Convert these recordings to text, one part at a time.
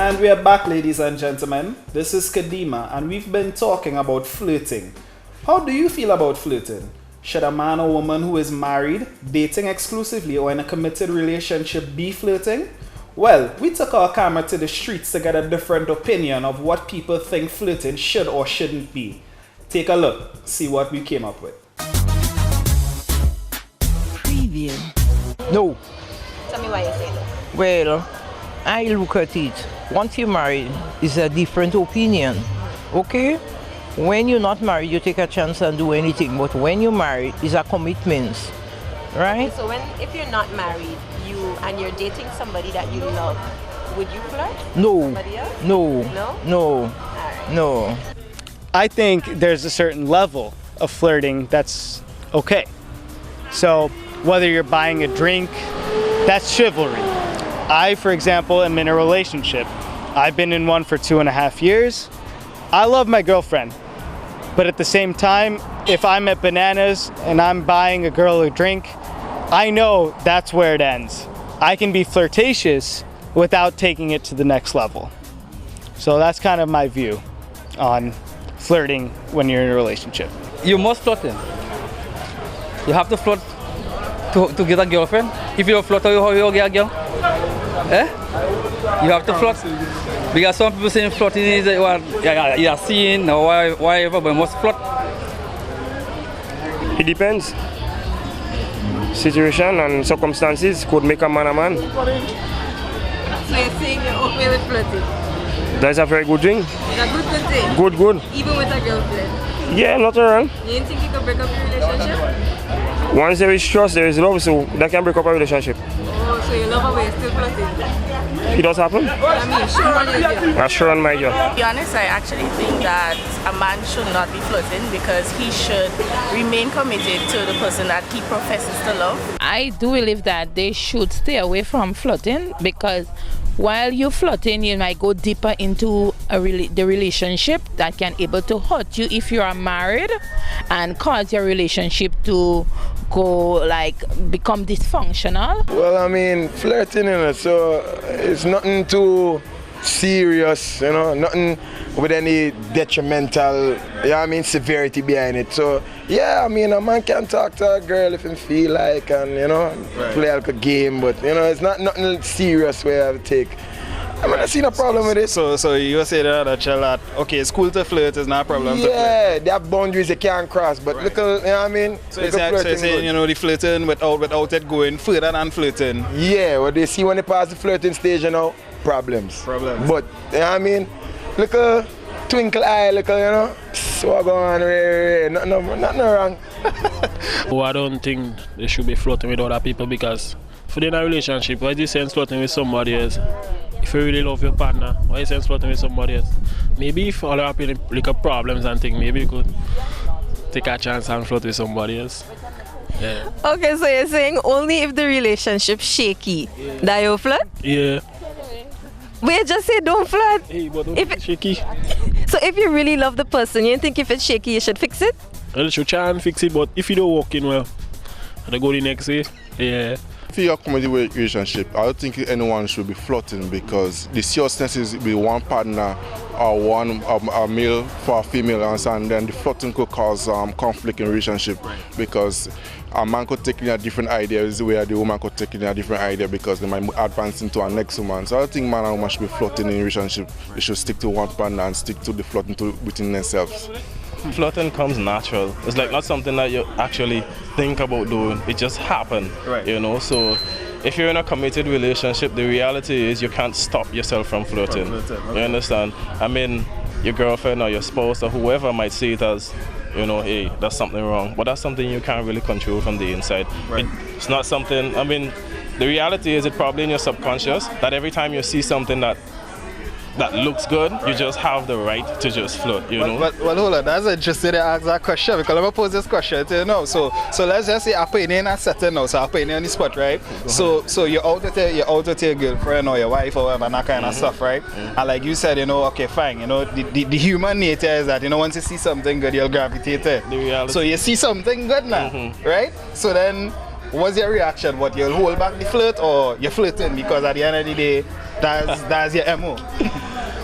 And we are back, ladies and gentlemen. This is Kadima, and we've been talking about flirting. How do you feel about flirting? Should a man or woman who is married, dating exclusively, or in a committed relationship be flirting? Well, we took our camera to the streets to get a different opinion of what people think flirting should or shouldn't be. Take a look, see what we came up with. Preview. No. Tell me why you say that. Well, I look at it. Once you're married, it's a different opinion. Okay? When you're not married, you take a chance and do anything. But when you're married, it's a commitment. Right? So if you're not married, and you're dating somebody that you love, would you flirt? No. With somebody else? No. No? No. Alright. No. I think there's a certain level of flirting that's okay. So whether you're buying a drink, that's chivalry. I, for example, am in a relationship. I've been in one for 2.5 years. I love my girlfriend, but at the same time, if I'm at Bananas and I'm buying a girl a drink, I know that's where it ends. I can be flirtatious without taking it to the next level. So that's kind of my view on flirting when you're in a relationship. You must flirt then. You have to flirt to get a girlfriend. If you don't flirt, how you get a girl? Eh? You have to flirt. Because some people say flirting is you are seeing or whatever, but you must flirt. It depends. Situation and circumstances could make a man a man. So you're saying you're okay with flirting? That's a very good thing. It's a good thing? Good. Even with a girlfriend? Yeah, not wrong. You didn't think you could break up your relationship? Once there is trust, there is love, so that can break up a relationship. Oh, so you love her but you're still flirting? It does happen? I mean, sure on your girl. I'm sure on my girl. To be honest, I actually think that a man should not be flirting because he should remain committed to the person that he professes to love. I do believe that they should stay away from flirting because while you're flirting, you might go deeper into the relationship that can able to hurt you if you are married and cause your relationship to become dysfunctional. Well, I mean, flirting, so it's nothing too serious, nothing with any detrimental, severity behind it. So, yeah, a man can talk to a girl if he feel like and, play like a game, but, it's not nothing serious where I have to take. I see no problem with it. So you say that okay, it's cool to flirt, it's not a problem to flirt. Yeah, there are boundaries you can't cross, but right. So you're saying, the flirting without it going further than flirting. Yeah, what they see when they pass the flirting stage, problems. But, look a twinkle eye, look so go on, nothing wrong. Well, I don't think they should be flirting with other people because if they're in a relationship, why is this sense flirting with somebody else? If you really love your partner, why is it flirting with somebody else? Maybe if all are like problems and things, maybe you could take a chance and flirt with somebody else. Yeah. Okay, so you're saying only if the relationship's shaky that you flirt? Yeah. But you just say don't flirt. Hey, but don't be shaky. So if you really love the person, you think if it's shaky, you should fix it? Well, you should try and fix it, but if you don't work in well, and go the next day, yeah. If you're a committed relationship, I don't think anyone should be flirting because the seriousness is with one partner or a male for a female, and then the flirting could cause conflict in relationship because a man could take in a different idea where the woman could take in a different idea because they might advance into our next woman. So I don't think man and woman should be flirting in a relationship. They should stick to one partner and stick to the flirting within themselves. Flirting comes natural. It's like not something that you actually think about doing. It just happens, right. So if you're in a committed relationship, the reality is you can't stop yourself from flirting. Okay. You understand? I mean, your girlfriend or your spouse or whoever might see it as, hey, that's something wrong. But that's something you can't really control from the inside. Right. It's not something, the reality is it's probably in your subconscious that every time you see something that looks good, you just have the right to just flirt, Well, hold on, that's interesting to ask that question because I'm going to pose this question to you now. So let's just say I'm putting in a setting now, so I'm putting in on the spot, right? So you're out with your girlfriend or your wife or whatever, and that kind of stuff, right? And like you said, okay, fine, the human nature is that, once you see something good, you'll gravitate it. The reality. So you see something good now, right? So then what's your reaction? What, you'll hold back the flirt or you're flirting? Because at the end of the day, that's your MO.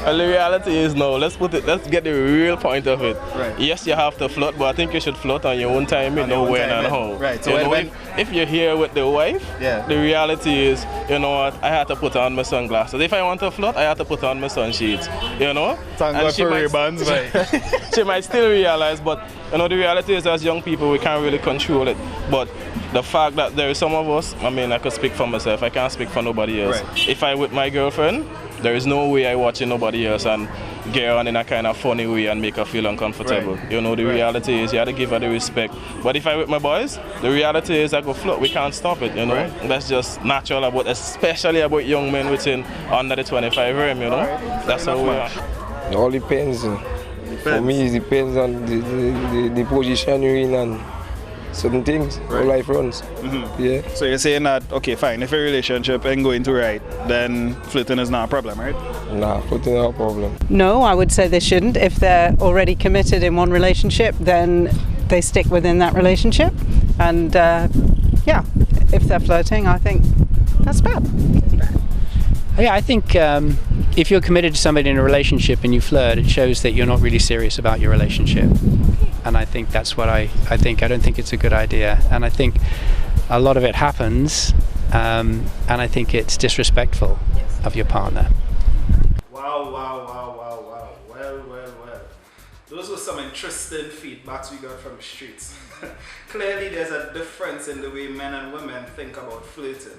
Well, the reality is no. Let's get the real point of it. Right. Yes, you have to flirt, but I think you should flirt on your own time. You know when and how. Right. So if you're here with the wife, yeah, the reality is, you know what? I had to put on my sunglasses. If I want to flirt, I have to put on my sunshades. You know. Thank God for ribbons. She might still realize, but you know, the reality is, as young people, we can't really control it. But the fact that there is some of us, I mean, I could speak for myself. I can't speak for nobody else. Right. If I with my girlfriend, there is no way I watching nobody else and get on in a kind of funny way and make her feel uncomfortable. Right. You know, the reality is you have to give her the respect. But if I with my boys, the reality is I go float. We can't stop it, you know. Right. That's just natural about, especially about young men within under the 25 rim, you know. Right. That's how we are. It all depends. For me, it depends on the position you're in and certain things, how life runs. Yeah. So you're saying that, okay, fine, if a relationship ain't going to right, then flirting is not a problem, right? Nah, flirting is not a problem. No, I would say they shouldn't. If they're already committed in one relationship, then they stick within that relationship. And yeah, if they're flirting, I think that's bad. Yeah, I think if you're committed to somebody in a relationship and you flirt, it shows that you're not really serious about your relationship. And I think that's what I think. I don't think it's a good idea. And I think a lot of it happens, and I think it's disrespectful of your partner. Wow. Well. Those were some interesting feedbacks we got from the streets. Clearly there's a difference in the way men and women think about flirting.